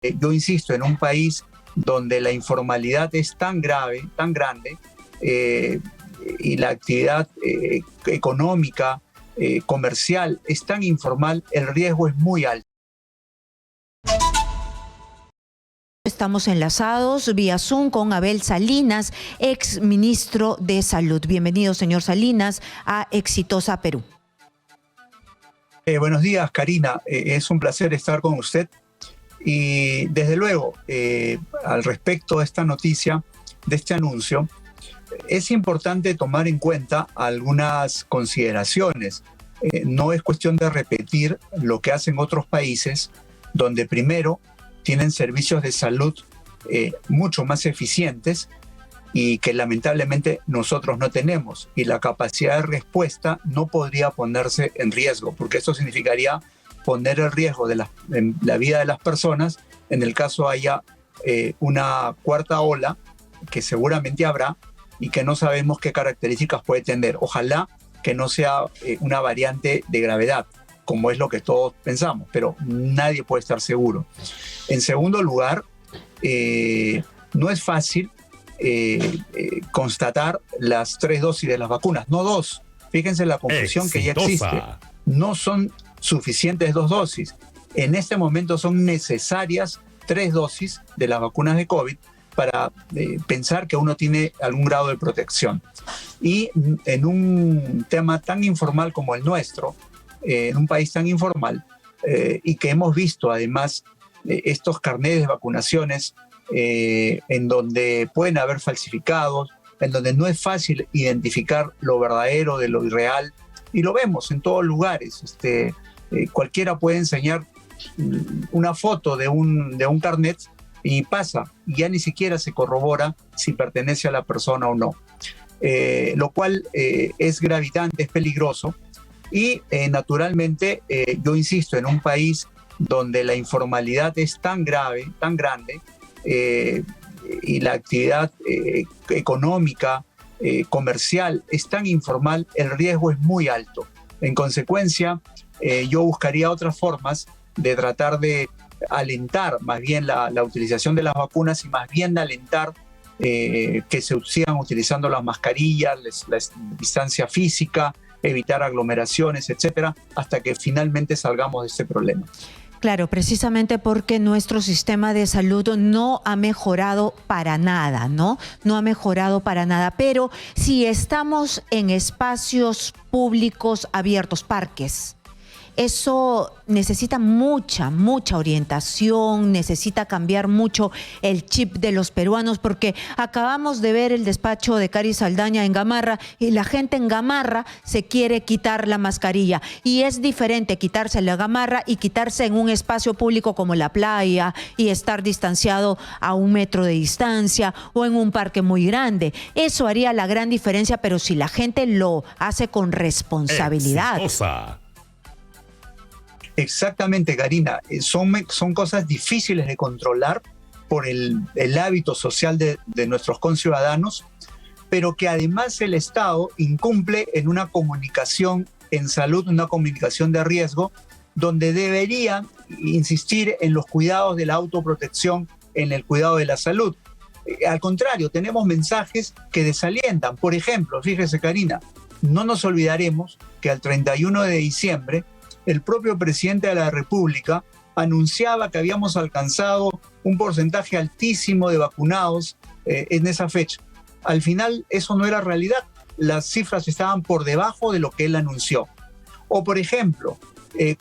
Yo insisto, en un país donde la informalidad es tan grave, tan grande, y la actividad económica, comercial es tan informal, el riesgo es muy alto. Estamos enlazados vía Zoom con Abel Salinas, ex ministro de Salud. Bienvenido, señor Salinas, a Exitosa Perú. Buenos días, Karina. Es un placer estar con usted. Y desde luego, al respecto de esta noticia, de este anuncio, es importante tomar en cuenta algunas consideraciones. No es cuestión de repetir lo que hacen otros países, donde primero tienen servicios de salud mucho más eficientes y que lamentablemente nosotros no tenemos. Y la capacidad de respuesta no podría ponerse en riesgo, porque eso significaría poner el riesgo de la vida de las personas en el caso haya una cuarta ola, que seguramente habrá, y que no sabemos qué características puede tener. Ojalá que no sea una variante de gravedad, como es lo que todos pensamos, pero nadie puede estar seguro. En segundo lugar, no es fácil constatar las 3 dosis de las vacunas, no 2. Fíjense la confusión que ya existe. No son suficientes 2 dosis. En este momento son necesarias 3 dosis de las vacunas de COVID para pensar que uno tiene algún grado de protección. Y en un tema tan informal como el nuestro, en un país tan informal, y que hemos visto además estos carnets de vacunaciones en donde pueden haber falsificados, en donde no es fácil identificar lo verdadero de lo irreal, y lo vemos en todos lugares. Cualquiera puede enseñar una foto de un carnet y pasa, y ya ni siquiera se corrobora si pertenece a la persona o no. Lo cual es gravitante, es peligroso, y naturalmente yo insisto, en un país donde la informalidad es tan grave, tan grande, y la actividad económica, comercial es tan informal, el riesgo es muy alto. En consecuencia, yo buscaría otras formas de tratar de alentar más bien la utilización de las vacunas, y más bien de alentar que se sigan utilizando las mascarillas, la distancia física, evitar aglomeraciones, etcétera, hasta que finalmente salgamos de este problema. Claro, precisamente porque nuestro sistema de salud no ha mejorado para nada, ¿no? No ha mejorado para nada, pero si estamos en espacios públicos abiertos, parques, eso necesita mucha orientación, necesita cambiar mucho el chip de los peruanos, porque acabamos de ver el despacho de Cari Saldaña en Gamarra, y la gente en Gamarra se quiere quitar la mascarilla, y es diferente quitarse la Gamarra y quitarse en un espacio público como la playa y estar distanciado a 1 metro de distancia, o en un parque muy grande. Eso haría la gran diferencia, pero si la gente lo hace con responsabilidad. Exitosa. Exactamente, Karina. Son cosas difíciles de controlar por el hábito social de nuestros conciudadanos, pero que además el Estado incumple en una comunicación en salud, una comunicación de riesgo, donde debería insistir en los cuidados de la autoprotección, en el cuidado de la salud. Al contrario, tenemos mensajes que desalientan. Por ejemplo, fíjese, Karina, no nos olvidaremos que al 31 de diciembre el propio presidente de la República anunciaba que habíamos alcanzado un porcentaje altísimo de vacunados en esa fecha. Al final eso no era realidad, las cifras estaban por debajo de lo que él anunció. O por ejemplo,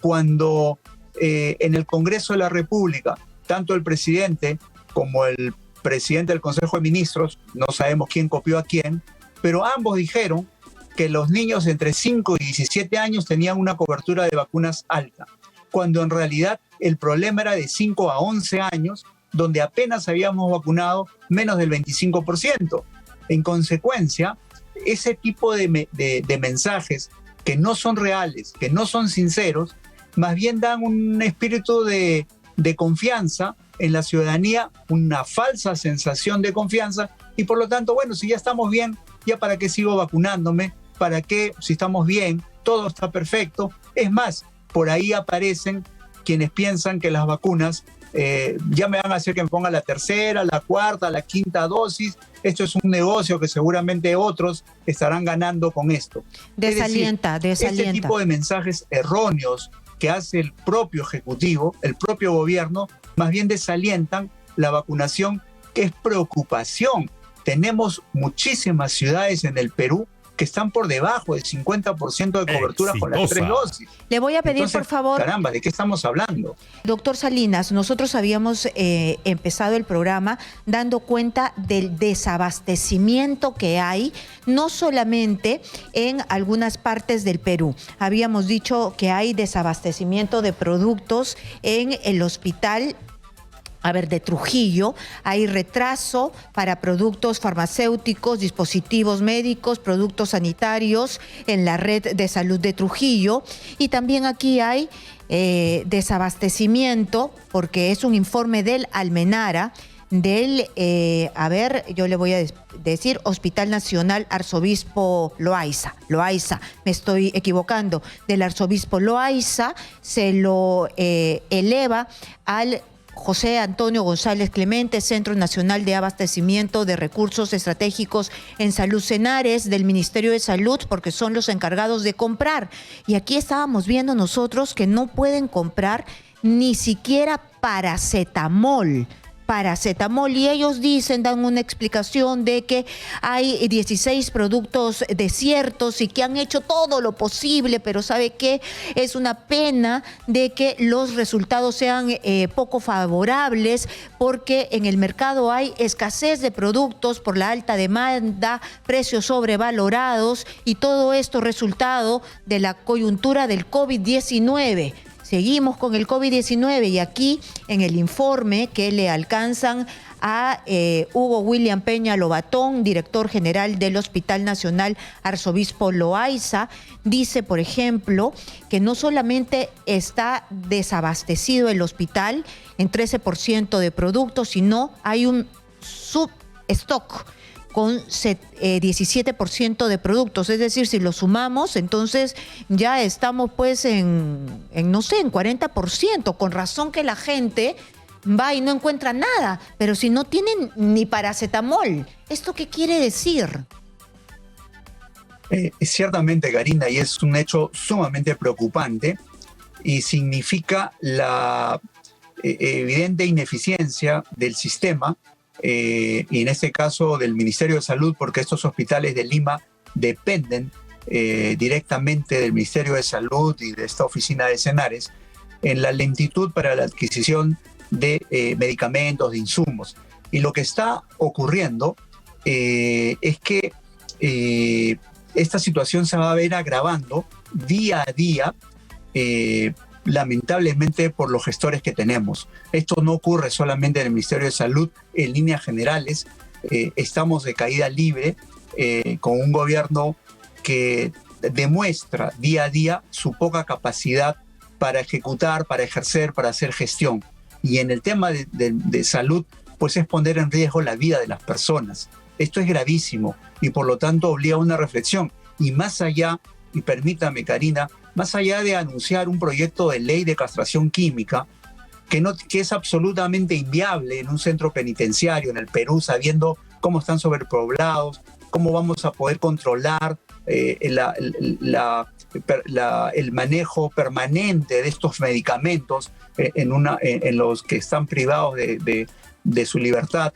cuando en el Congreso de la República, tanto el presidente como el presidente del Consejo de Ministros, no sabemos quién copió a quién, pero ambos dijeron que los niños entre 5 y 17 años tenían una cobertura de vacunas alta, cuando en realidad el problema era de 5 a 11 años, donde apenas habíamos vacunado menos del 25%. En consecuencia, ese tipo de mensajes que no son reales, que no son sinceros, más bien dan un espíritu de confianza en la ciudadanía, una falsa sensación de confianza, y por lo tanto, bueno, si ya estamos bien, ¿ya para qué sigo vacunándome? ¿Para qué? Si estamos bien, todo está perfecto. Es más, por ahí aparecen quienes piensan que las vacunas ya me van a hacer que me ponga la tercera, la cuarta, la quinta dosis. Esto es un negocio que seguramente otros estarán ganando con esto. Desalienta. Este tipo de mensajes erróneos que hace el propio Ejecutivo, el propio gobierno, más bien desalientan la vacunación, que es preocupación. Tenemos muchísimas ciudades en el Perú que están por debajo del 50% de cobertura con las 3 dosis. Le voy a pedir, Entonces, por favor... Caramba, ¿de qué estamos hablando? Doctor Salinas, nosotros habíamos empezado el programa dando cuenta del desabastecimiento que hay, no solamente en algunas partes del Perú. Habíamos dicho que hay desabastecimiento de productos en el hospital de Trujillo. Hay retraso para productos farmacéuticos, dispositivos médicos, productos sanitarios en la red de salud de Trujillo. Y también aquí hay desabastecimiento, porque es un informe del Almenara, del, yo le voy a decir, Hospital Nacional Arzobispo Loaiza, me estoy equivocando, del Arzobispo Loaiza, se lo eleva al José Antonio González Clemente, Centro Nacional de Abastecimiento de Recursos Estratégicos en Salud Senares, del Ministerio de Salud, porque son los encargados de comprar. Y aquí estábamos viendo nosotros que no pueden comprar ni siquiera paracetamol, y ellos dan una explicación de que hay 16 productos desiertos y que han hecho todo lo posible, pero ¿sabe qué? Es una pena de que los resultados sean poco favorables, porque en el mercado hay escasez de productos por la alta demanda, precios sobrevalorados, y todo esto resultado de la coyuntura del COVID-19. Seguimos con el COVID-19 y aquí en el informe que le alcanzan a Hugo William Peña Lobatón, director general del Hospital Nacional Arzobispo Loaiza, dice, por ejemplo, que no solamente está desabastecido el hospital en 13% de productos, sino hay un substock con 17% de productos. Es decir, si lo sumamos, entonces ya estamos pues en 40%. Con razón que la gente va y no encuentra nada, pero si no tienen ni paracetamol, ¿esto qué quiere decir? Ciertamente, Karina, y es un hecho sumamente preocupante y significa la evidente ineficiencia del sistema, y en este caso del Ministerio de Salud, porque estos hospitales de Lima dependen directamente del Ministerio de Salud y de esta oficina de Senares, en la lentitud para la adquisición de medicamentos, de insumos. Y lo que está ocurriendo es que esta situación se va a ver agravando día a día, lamentablemente por los gestores que tenemos. Esto no ocurre solamente en el Ministerio de Salud. En líneas generales, estamos de caída libre, con un gobierno que demuestra día a día su poca capacidad para ejecutar, para ejercer, para hacer gestión. Y en el tema de salud, pues es poner en riesgo la vida de las personas. Esto es gravísimo y por lo tanto obliga a una reflexión. Y más allá, y permítame, Karina, más allá de anunciar un proyecto de ley de castración química, que es absolutamente inviable en un centro penitenciario en el Perú, sabiendo cómo están sobrepoblados, cómo vamos a poder controlar el manejo permanente de estos medicamentos en los que están privados de su libertad,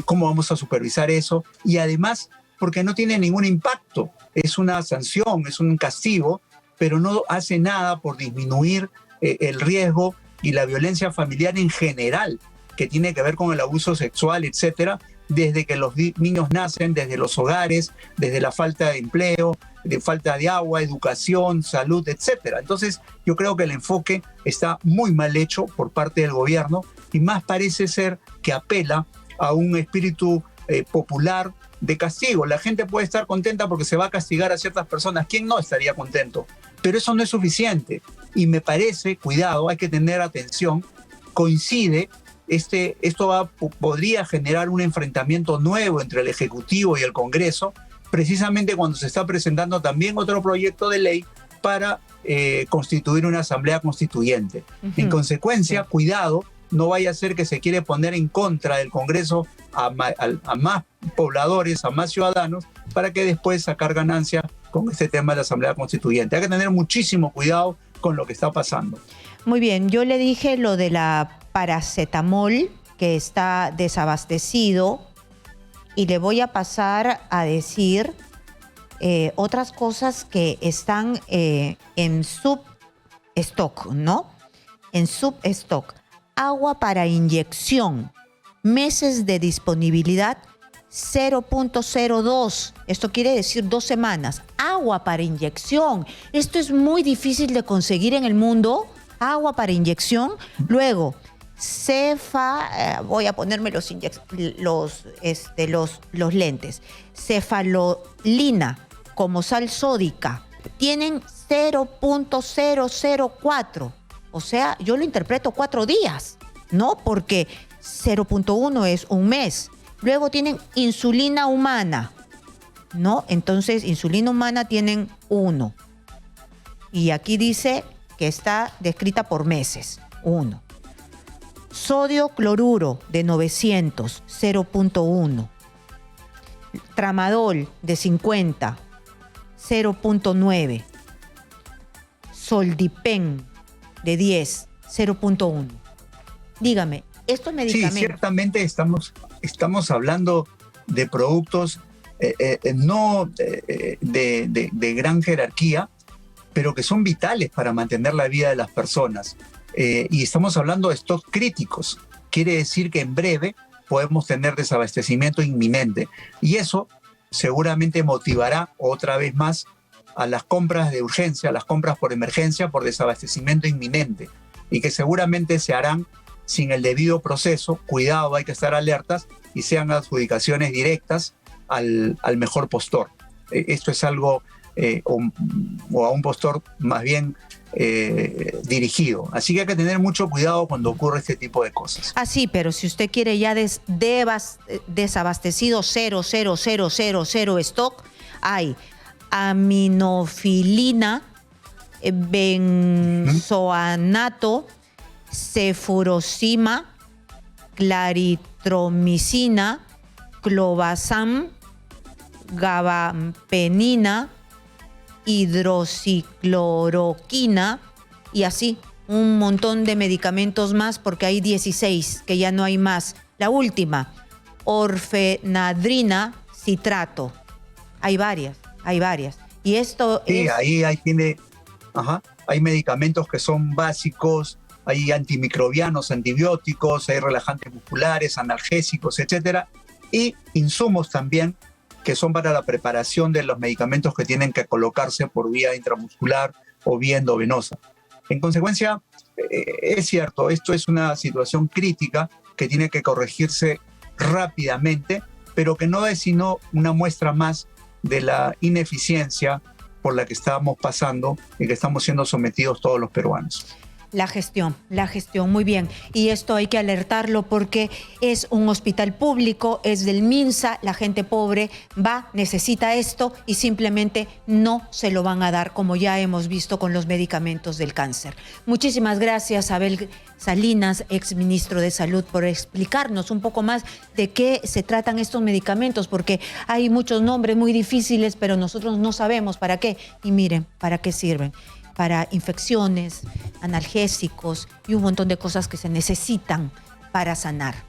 cómo vamos a supervisar eso, y además porque no tiene ningún impacto, es una sanción, es un castigo, pero no hace nada por disminuir el riesgo y la violencia familiar en general, que tiene que ver con el abuso sexual, etcétera, desde que los niños nacen, desde los hogares, desde la falta de empleo, de falta de agua, educación, salud, etcétera. Entonces, yo creo que el enfoque está muy mal hecho por parte del gobierno y más parece ser que apela a un espíritu popular de castigo. La gente puede estar contenta porque se va a castigar a ciertas personas. ¿Quién no estaría contento? Pero eso no es suficiente. Y me parece, cuidado, hay que tener atención, coincide, esto podría generar un enfrentamiento nuevo entre el Ejecutivo y el Congreso, precisamente cuando se está presentando también otro proyecto de ley para constituir una asamblea constituyente. En consecuencia, cuidado, no vaya a ser que se quiere poner en contra del Congreso a más pobladores, a más ciudadanos, para que después sacar ganancia con este tema de la Asamblea Constituyente. Hay que tener muchísimo cuidado con lo que está pasando. Muy bien, yo le dije lo de la paracetamol, que está desabastecido, y le voy a pasar a decir otras cosas que están en substock, ¿no? En substock. Agua para inyección, meses de disponibilidad 0.02. Esto quiere decir 2 semanas. Agua para inyección. Esto es muy difícil de conseguir en el mundo. Agua para inyección. Luego, voy a ponerme los lentes. Cefalolina como sal sódica. Tienen 0.004. O sea, yo lo interpreto 4 días, ¿no? Porque 0.1 es un mes. Luego tienen insulina humana, ¿no? Entonces, insulina humana tienen 1. Y aquí dice que está descrita por meses, 1. Sodio cloruro de 900, 0.1. Tramadol de 50, 0.9. Soldipen de 10, 0.1. Dígame, estos medicamentos... Sí, ciertamente estamos hablando de productos no de gran jerarquía, pero que son vitales para mantener la vida de las personas. Y estamos hablando de stocks críticos. Quiere decir que en breve podemos tener desabastecimiento inminente. Y eso seguramente motivará otra vez más a las compras de urgencia, a las compras por emergencia, por desabastecimiento inminente, y que seguramente se harán sin el debido proceso. Cuidado, hay que estar alertas, y sean adjudicaciones directas al mejor postor. Esto es algo, o a un postor más bien dirigido. Así que hay que tener mucho cuidado cuando ocurre este tipo de cosas. Ah, sí, pero si usted quiere ya desabastecido 0.0000 stock, hay aminofilina, benzoanato, cefurosima, claritromicina, clobazam, gabapenina, hidroxicloroquina y así un montón de medicamentos más, porque hay 16 que ya no hay más. La última, orfenadrina citrato. Hay varias. Y esto sí, es... ahí hay medicamentos que son básicos, hay antimicrobianos, antibióticos, hay relajantes musculares, analgésicos, etcétera, y insumos también que son para la preparación de los medicamentos que tienen que colocarse por vía intramuscular o vía endovenosa. En consecuencia, es cierto, esto es una situación crítica que tiene que corregirse rápidamente, pero que no es sino una muestra más de la ineficiencia por la que estamos pasando y que estamos siendo sometidos todos los peruanos. La gestión, muy bien. Y esto hay que alertarlo porque es un hospital público, es del MINSA, la gente pobre necesita esto y simplemente no se lo van a dar, como ya hemos visto con los medicamentos del cáncer. Muchísimas gracias, Abel Salinas, exministro de Salud, por explicarnos un poco más de qué se tratan estos medicamentos, porque hay muchos nombres muy difíciles, pero nosotros no sabemos para qué. Y miren, para qué sirven. Para infecciones, analgésicos y un montón de cosas que se necesitan para sanar.